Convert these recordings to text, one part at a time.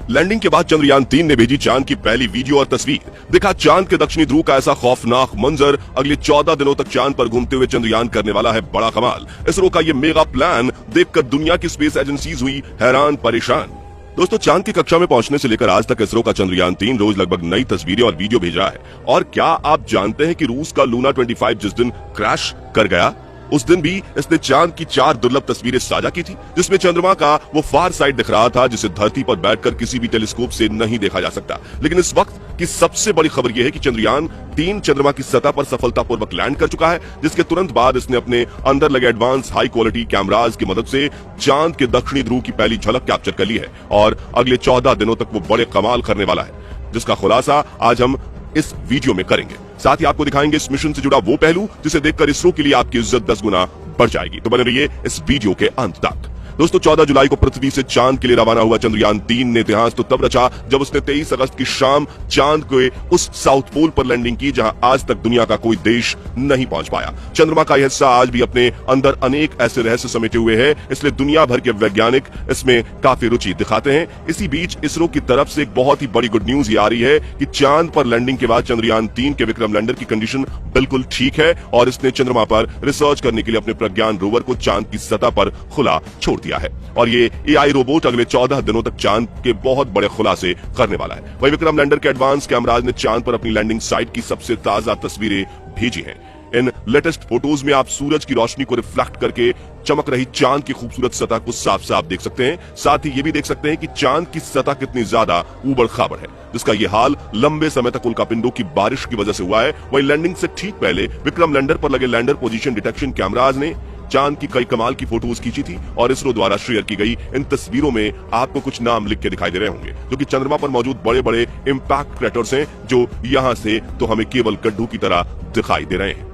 Landing के बाद चंद्रयान 3 ने भेजी चांद की पहली वीडियो और तस्वीर। दिखा चांद के दक्षिणी ध्रुव का ऐसा खौफनाक मंजर। अगले 14 दिनों तक चांद पर घूमते हुए चंद्रयान करने वाला है बड़ा कमाल। इसरो का ये मेगा प्लान देखकर दुनिया की स्पेस एजेंसीज हुई हैरान परेशान। दोस्तों, चांद की कक्षा में पहुंचने से लेकर आज तक इसरो का चंद्रयान 3 रोज लगभग नई तस्वीरें और वीडियो भेज रहा है। और क्या आप जानते हैं कि रूस का लूना 25 जिस दिन क्रैश कर गया, उस दिन भी इसने चांद की 4 दुर्लभ तस्वीरें साझा की थी, जिसमें चंद्रमा का वो फार साइड दिख रहा था जिसे धरती पर बैठकर किसी भी टेलीस्कोप से नहीं देखा जा सकता। लेकिन इस वक्त की सबसे बड़ी खबर यह है कि चंद्रयान 3 चंद्रमा की सतह पर सफलतापूर्वक लैंड कर चुका है, जिसके तुरंत बाद इसने अपने अंदर लगे एडवांस हाई क्वालिटी कैमराज की मदद से चांद के दक्षिणी ध्रुव की पहली झलक कैप्चर कर ली है। और अगले 14 दिनों तक वो बड़े कमाल करने वाला है, जिसका खुलासा आज हम इस वीडियो में करेंगे। साथ ही आपको दिखाएंगे इस मिशन से जुड़ा वो पहलू जिसे देखकर इसरो के लिए आपकी इज्जत 10 गुना बढ़ जाएगी। तो बने रहिए इस वीडियो के अंत तक। दोस्तों, 14 जुलाई को पृथ्वी से चांद के लिए रवाना हुआ चंद्रयान 3 ने इतिहास तो तब रचा जब उसने 23 अगस्त की शाम चांद के उस साउथ पोल पर लैंडिंग की जहां आज तक दुनिया का कोई देश नहीं पहुंच पाया। चंद्रमा का यह हिस्सा आज भी अपने अंदर अनेक ऐसे रहस्य समेटे हुए है, इसलिए दुनिया भर के वैज्ञानिक इसमें काफी रुचि दिखाते हैं। इसी बीच इसरो की तरफ से एक बहुत ही बड़ी गुड न्यूज ये आ रही है कि चांद पर लैंडिंग के बाद चंद्रयान 3 के विक्रम लैंडर की कंडीशन बिल्कुल ठीक है और इसने चंद्रमा पर रिसर्च करने के लिए अपने प्रज्ञान रोवर को चांद की सतह पर खुला छोड़ दिया है। और ये एआई रोबोट अगले 14 दिनों तक चांद के बहुत बड़े खुलासे करने वाला है। वही विक्रम लैंडर के एडवांस कैमराज ने चांद पर अपनी लैंडिंग साइट की सबसे ताजा तस्वीरें भेजी हैं। इन लेटेस्ट फोटोज में आप सूरज की रोशनी को रिफ्लेक्ट करके चमक रही चांद की खूबसूरत सतह को साफ साफ देख सकते हैं। साथ ही ये भी देख सकते हैं कि चांद की सतह कितनी ज्यादा ऊबड़ खाबड़ है, जिसका ये हाल लंबे समय तक उल्कापिंडों की बारिश की वजह से हुआ है। वही लैंडिंग से ठीक पहले विक्रम लैंडर पर लगे लैंडर पोजीशन डिटेक्शन कैमराज ने चांद की कई कमाल की फोटोज खींची थी और इसरो द्वारा शेयर की गई इन तस्वीरों में आपको कुछ नाम लिख के दिखाई दे रहे होंगे, जो कि चंद्रमा पर मौजूद बड़े बड़े इंपैक्ट क्रैटर्स हैं, जो यहां से तो हमें केवल गड्ढों की तरह दिखाई दे रहे हैं।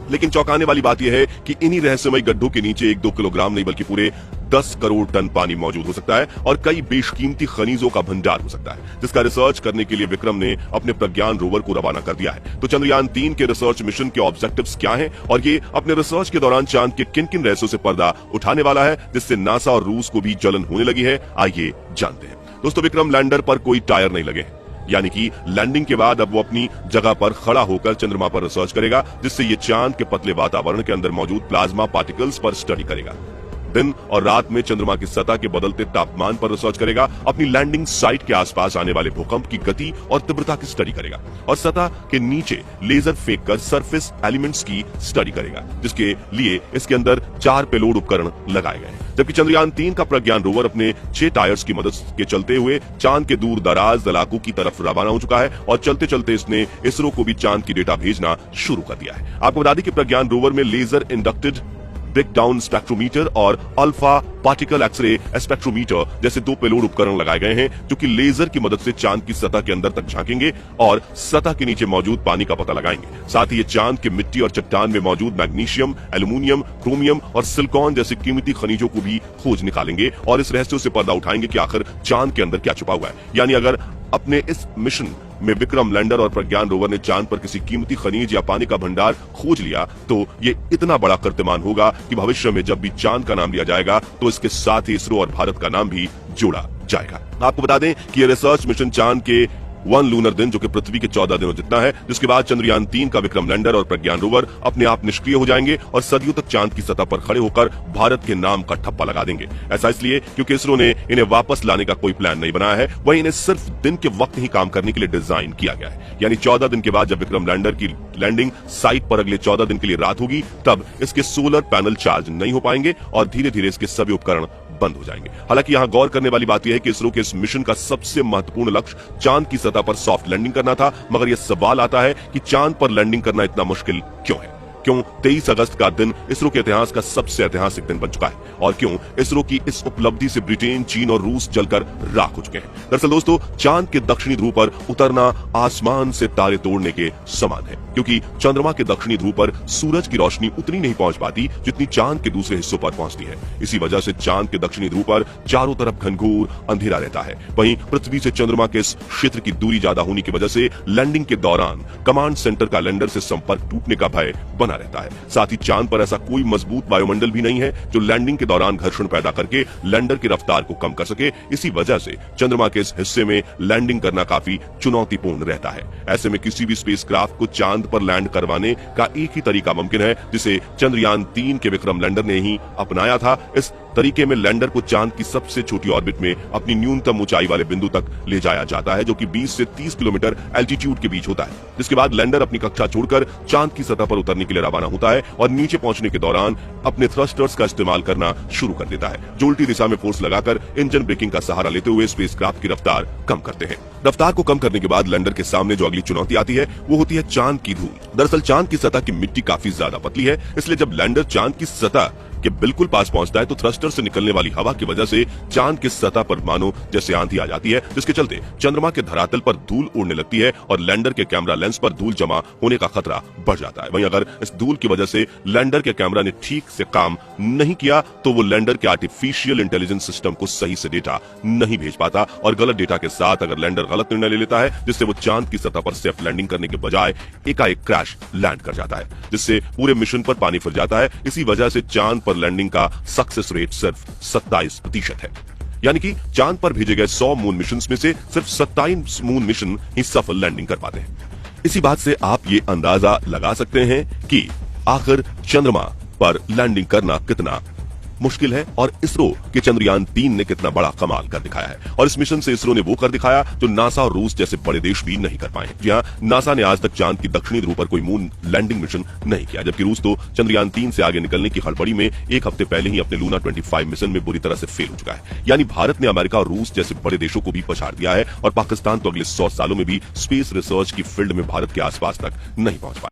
लेकिन चौंकाने वाली बात यह है कि इन्हीं रहस्यमय गड्ढों के नीचे 1-2 किलोग्राम नहीं बल्कि पूरे 10 करोड़ टन पानी मौजूद हो सकता है और कई बेशकीमती खनिजों का भंडार हो सकता है, जिसका रिसर्च करने के लिए विक्रम ने अपने प्रज्ञान रोवर को रवाना कर दिया है। तो चंद्रयान 3 के रिसर्च मिशन के ऑब्जेक्टिव्स क्या हैं और ये अपने रिसर्च के दौरान चांद के किन किन रहस्यों से पर्दा उठाने वाला है, जिससे नासा और रूस को भी जलन होने लगी है, आइए जानते हैं। दोस्तों, विक्रम लैंडर पर कोई टायर नहीं लगे, यानी कि लैंडिंग के बाद अब वो अपनी जगह पर खड़ा होकर चंद्रमा पर रिसर्च करेगा, जिससे ये चांद के पतले वातावरण के अंदर मौजूद प्लाज्मा पार्टिकल्स पर स्टडी करेगा। दिन और रात में चंद्रमा की सतह के बदलते तापमान पर रिसर्च करेगा, अपनी लैंडिंग साइट के आसपास आने वाले भूकंप की गति और तीव्रता की स्टडी करेगा और सतह के नीचे लेजर फेंक कर सरफेस एलिमेंट्स की स्टडी करेगा, जिसके लिए इसके अंदर 4 पेलोड उपकरण लगाए गए हैं। जबकि चंद्रयान 3 का प्रज्ञान रोवर अपने 6 टायर्स की मदद के चलते हुए चांद के दूर दराज इलाकों की तरफ रवाना हो चुका है और चलते चलते इसने इसरो को भी चांद की डेटा भेजना शुरू कर दिया है। आपको बता दें कि प्रज्ञान रोवर में लेजर इंडक्टेड ब्रेकडाउन स्पेक्ट्रोमीटर और अल्फा पार्टिकल एक्सरे स्पेक्ट्रोमीटर जैसे 2 पेलोड उपकरण लगाए गए हैं, जो कि लेजर की मदद से चांद की सतह के अंदर तक झांकेंगे और सतह के नीचे मौजूद पानी का पता लगाएंगे। साथ ही ये चांद के मिट्टी और चट्टान में मौजूद मैग्नीशियम, एल्यूमिनियम, क्रोमियम और सिलिकॉन जैसे कीमती खनिजों को भी खोज निकालेंगे और इस रहस्यों से पर्दा उठाएंगे कि आखिर चांद के अंदर क्या छुपा हुआ है। यानी अगर अपने इस मिशन में विक्रम लैंडर और प्रज्ञान रोवर ने चांद पर किसी कीमती खनिज या पानी का भंडार खोज लिया, तो ये इतना बड़ा कीर्तिमान होगा कि भविष्य में जब भी चांद का नाम लिया जाएगा तो इसके साथ ही इसरो और भारत का नाम भी जोड़ा जाएगा। आपको बता दें कि ये रिसर्च मिशन चांद के 1 लूनर दिन, जो कि पृथ्वी के 14 दिनों जितना है, जिसके बाद चंद्रयान 3 का विक्रम लैंडर और प्रज्ञान रोवर अपने आप निष्क्रिय हो जाएंगे और सदियों तक चांद की सतह पर खड़े होकर भारत के नाम का ठप्पा लगा देंगे। ऐसा इसलिए क्योंकि इसरो ने इन्हें वापस लाने का कोई प्लान नहीं बनाया है, वहीं इन्हें सिर्फ दिन के वक्त ही काम करने के लिए डिजाइन किया गया है। यानी 14 दिन के बाद जब विक्रम लैंडर की लैंडिंग साइट पर अगले 14 दिन के लिए रात होगी, तब इसके सोलर पैनल चार्ज नहीं हो पाएंगे और धीरे धीरे इसके सभी उपकरण बंद हो जाएंगे। हालांकि यहाँ गौर करने वाली बात यह है कि इसरो के इस मिशन का सबसे महत्वपूर्ण लक्ष्य चांद की सतह पर सॉफ्ट लैंडिंग करना था, मगर यह सवाल आता है कि चांद पर लैंडिंग करना इतना मुश्किल क्यों है? क्यों 23 अगस्त का दिन इसरो के इतिहास का सबसे ऐतिहासिक दिन बन चुका है और क्यों इसरो की इस उपलब्धि से ब्रिटेन, चीन और रूस जलकर राख हो चुके हैं? दरअसल दोस्तों, चांद के दक्षिणी ध्रुव पर उतरना आसमान से तारे तोड़ने के समान है, क्योंकि चंद्रमा के दक्षिणी ध्रुव पर सूरज की रोशनी उतनी नहीं पहुंच पाती जितनी चांद के दूसरे हिस्सों पर पहुंचती है। इसी वजह से चांद के दक्षिणी ध्रुव पर चारों तरफ घनघोर अंधेरा रहता है। वहीं पृथ्वी से चंद्रमा के इस क्षेत्र की दूरी ज्यादा होने की वजह से लैंडिंग के दौरान कमांड सेंटर का लैंडर से संपर्क टूटने का भय बना रहता है। साथ ही चांद पर ऐसा कोई मजबूत वायुमंडल भी नहीं है जो लैंडिंग के दौरान घर्षण पैदा करके लैंडर की रफ्तार को कम कर सके। इसी वजह से चंद्रमा के इस हिस्से में लैंडिंग करना काफी चुनौतीपूर्ण रहता है। ऐसे में किसी भी स्पेसक्राफ्ट को चांद पर लैंड करवाने का एक ही तरीका मुमकिन है जिसे चंद्रयान 3 के विक्रम लैंडर ने ही अपनाया था। इस तरीके में लैंडर को चांद की सबसे छोटी ऑर्बिट में अपनी न्यूनतम ऊंचाई वाले बिंदु तक ले जाया जाता है, जो कि 20 से 30 किलोमीटर एल्टीट्यूड के बीच होता है। जिसके बाद लैंडर अपनी कक्षा छोड़कर चांद की सतह पर उतरने के लिए रवाना होता है और नीचे पहुंचने के दौरान अपने थ्रस्टर्स का इस्तेमाल करना शुरू कर देता है, जो उल्टी दिशा में फोर्स लगाकर इंजन ब्रेकिंग का सहारा लेते हुए स्पेसक्राफ्ट की रफ्तार कम करते हैं। रफ्तार को कम करने के बाद लैंडर के सामने जो अगली चुनौती आती है वो होती है चांद की धूल। दरअसल चांद की सतह की मिट्टी काफी ज्यादा पतली है, इसलिए जब लैंडर चांद की सतह के बिल्कुल पास पहुंचता है तो थ्रस्टर से निकलने वाली हवा की वजह से चांद की सतह पर मानो जैसे आंधी आ जाती है, जिसके चलते चंद्रमा के धरातल पर धूल उड़ने लगती है और लैंडर के कैमरा लेंस पर धूल जमा होने का खतरा बढ़ जाता है। वहीं अगर इस धूल की वजह से लैंडर के कैमरा ने ठीक से काम नहीं किया तो वो लैंडर के आर्टिफिशियल इंटेलिजेंस सिस्टम को सही से डेटा नहीं भेज पाता और गलत डेटा के साथ अगर लैंडर गलत निर्णय ले लेता है जिससे वो चांद की सतह पर सेफ लैंडिंग करने के बजाय एकाएक क्रैश लैंड कर जाता है, जिससे पूरे मिशन पर पानी फिर जाता है। इसी वजह से चांद पर लैंडिंग का सक्सेस रेट सिर्फ 27% है। यानी कि चांद पर भेजे गए 100 मून मिशन में से सिर्फ 27 मून मिशन ही सफल लैंडिंग कर पाते हैं। इसी बात से आप ये अंदाजा लगा सकते हैं कि आखिर चंद्रमा पर लैंडिंग करना कितना मुश्किल है और इसरो के चंद्रयान 3 ने कितना बड़ा कमाल कर दिखाया है। और इस मिशन से इसरो ने वो कर दिखाया जो नासा और रूस जैसे बड़े देश भी नहीं कर पाए। जी हाँ, नासा ने आज तक चांद की दक्षिणी ध्रुव पर कोई मून लैंडिंग मिशन नहीं किया, जबकि रूस तो चंद्रयान 3 से आगे निकलने की हड़बड़ी में एक हफ्ते पहले ही अपने लूना 25 मिशन में बुरी तरह से फेल हो चुका है। यानी भारत ने अमेरिका और रूस जैसे बड़े देशों को भी पछाड़ दिया है और पाकिस्तान तो अगले 100 सालों में भी स्पेस रिसर्च की फील्ड में भारत के आसपास तक नहीं पहुंच पाया।